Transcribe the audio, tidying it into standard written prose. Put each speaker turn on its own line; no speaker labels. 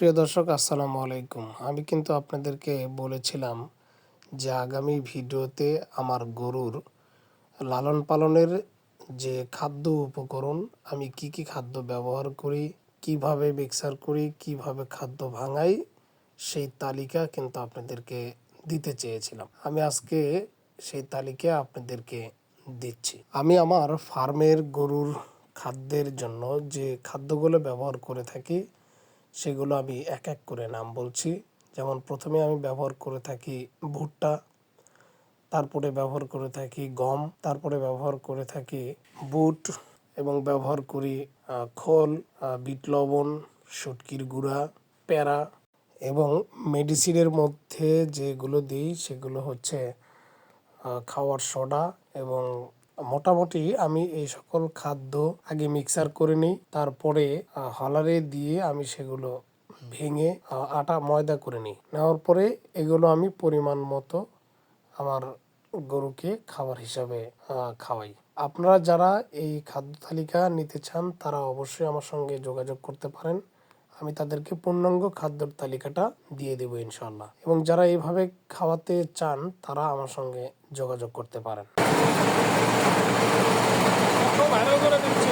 প্রিয় দর্শক, আসসালামু আলাইকুম। আমি কিন্তু আপনাদেরকে বলেছিলাম যে আগামী ভিডিওতে আমার গরুর লালন পালনের যে খাদ্য উপকরণ, আমি কি কি খাদ্য ব্যবহার করি, কিভাবে মিক্সার করি, কিভাবে খাদ্য ভাঙাই, সেই তালিকা কিন্তু আপনাদেরকে দিতে চেয়েছিলাম। আমি আজকে সেই তালিকা আপনাদেরকে দিচ্ছি। আমি আমার ফার্মের গরুর খাদ্যের জন্য যে খাদ্যগুলো ব্যবহার করে থাকি সেগুলো আমি এক এক করে নাম বলছি। যেমন প্রথমে আমি ব্যবহার করে থাকি ভুট্টা, তারপরে ব্যবহার করে থাকি গম, তারপরে ব্যবহার করে থাকি বুট এবং ব্যবহার করি খোল, বিট লবণ, শুটকির গুঁড়া, প্যারা এবং মেডিসিনের মধ্যে যেগুলো দিই সেগুলো হচ্ছে খাওয়ার সোডা। এবং মোটামুটি আমি এই সকল খাদ্য আগে মিক্সার করে নিই, তারপরে হলারে দিয়ে আমি সেগুলো ভেঙে আটা ময়দা করে নিই। নেওয়ার পরে এগুলো আমি পরিমাণ মতো আমার গরুকে খাবার হিসাবে খাওয়াই। আপনারা যারা এই খাদ্য তালিকা নিতে চান তারা অবশ্যই আমার সঙ্গে যোগাযোগ করতে পারেন। আমি তাদেরকে পূর্ণাঙ্গ খাদ্যর তালিকাটা দিয়ে দেবো ইনশাল্লাহ। এবং যারা এইভাবে খাওয়াতে চান তারা আমার সঙ্গে যোগাযোগ করতে পারেন। ভাইরাল করে দিচ্ছি।